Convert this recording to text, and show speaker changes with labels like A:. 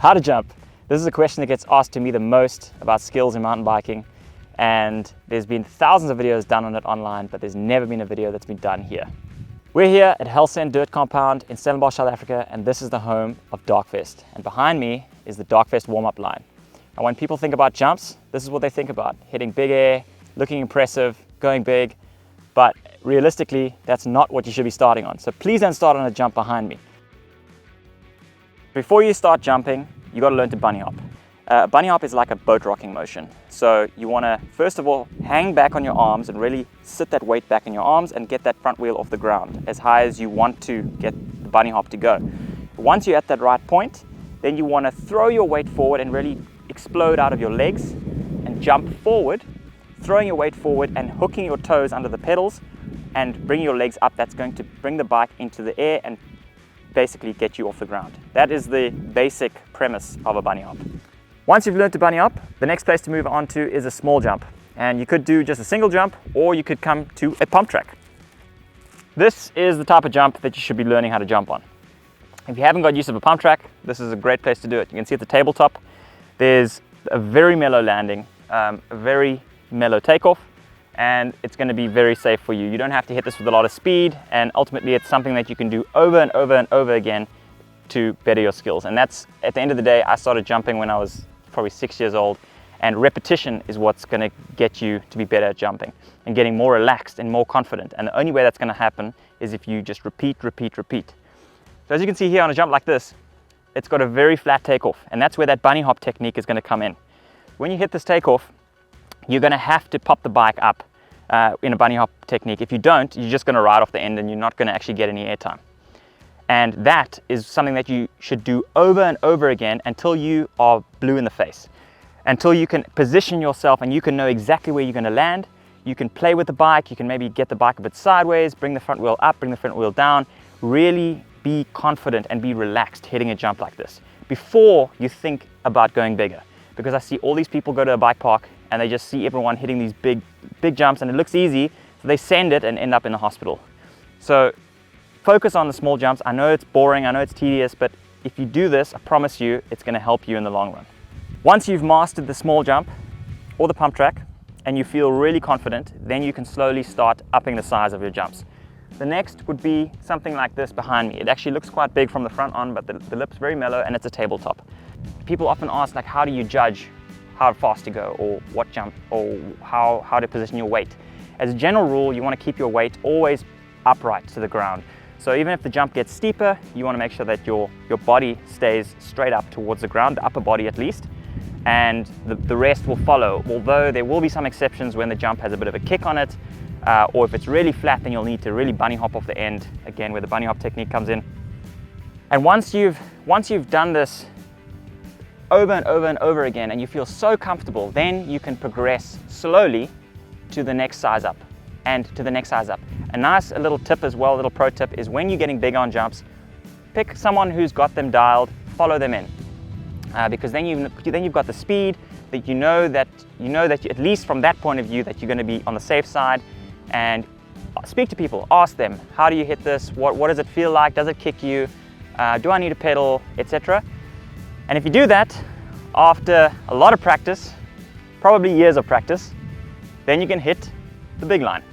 A: How to jump. This is a question that gets asked to me the most about skills in mountain biking, and there's been thousands of videos done on it online, but there's never been a video that's been done here. We're here at Helsend Dirt Compound in Stellenbosch, South Africa, and this is the home of DARKFEST. And behind me is the DARKFEST warm-up line. And when people think about jumps, this is what they think about: hitting big air, looking impressive, going big. But realistically, that's not what you should be starting on. So please don't start on a jump behind me. Before you start jumping, you got to learn to bunny hop. Bunny hop is like a boat rocking motion. So you want to, first of all, hang back on your arms and really sit that weight back in your arms and get that front wheel off the ground as high as you want to get the bunny hop to go. Once you're at that right point, then you want to throw your weight forward and really explode out of your legs and jump forward, throwing your weight forward and hooking your toes under the pedals and bringing your legs up. That's going to bring the bike into the air and basically get you off the ground. That is the basic premise of a bunny hop. Once you've learned to bunny hop, the next place to move on to is a small jump. And you could do just a single jump, or you could come to a pump track. This is the type of jump that you should be learning how to jump on. If you haven't got use of a pump track, this is a great place to do it. You can see at the tabletop, there's a very mellow landing, a very mellow takeoff, and it's going to be very safe for you. You don't have to hit this with a lot of speed, and ultimately it's something that you can do over and over and over again to better your skills. And that's, at the end of the day, I started jumping when I was probably 6 years old, and repetition is what's going to get you to be better at jumping and getting more relaxed and more confident. And the only way that's going to happen is if you just repeat. So as you can see here on a jump like this, it's got a very flat takeoff, and that's where that bunny hop technique is going to come in. When you hit this takeoff, you're going to have to pop the bike up in a bunny hop technique. If you don't, you're just going to ride off the end and you're not going to actually get any airtime. And that is something that you should do over and over again until you are blue in the face, until you can position yourself and you can know exactly where you're going to land. You can play with the bike, you can maybe get the bike a bit sideways, bring the front wheel up, bring the front wheel down. Really be confident and be relaxed hitting a jump like this before you think about going bigger. Because I see all these people go to a bike park and they just see everyone hitting these big jumps and it looks easy, so they send it and end up in the hospital. So focus on the small jumps. I know it's boring, I know it's tedious, but if you do this, I promise you, it's going to help you in the long run. Once you've mastered the small jump or the pump track and you feel really confident, then you can slowly start upping the size of your jumps. The next would be something like this behind me. It actually looks quite big from the front on, but the lip's very mellow and it's a tabletop. People often ask, like, how do you judge how fast to go or what jump or how to position your weight? As a general rule, you want to keep your weight always upright to the ground. So even if the jump gets steeper, you want to make sure that your body stays straight up towards the ground, the upper body at least, and the rest will follow. Although there will be some exceptions when the jump has a bit of a kick on it, or if it's really flat, then you'll need to really bunny hop off the end, again where the bunny hop technique comes in. And once you've done this over and over and over again and you feel so comfortable, then you can progress slowly to the next size up and to the next size up. A nice little tip as well, a little pro tip, is when you're getting big on jumps, pick someone who's got them dialed, follow them in, because then you've got the speed that you know that at least from that point of view that you're going to be on the safe side. And speak to people, ask them, how do you hit this? What does it feel like? Does it kick you? Do I need a pedal, etc.? And if you do that after a lot of practice, probably years of practice, then you can hit the big line.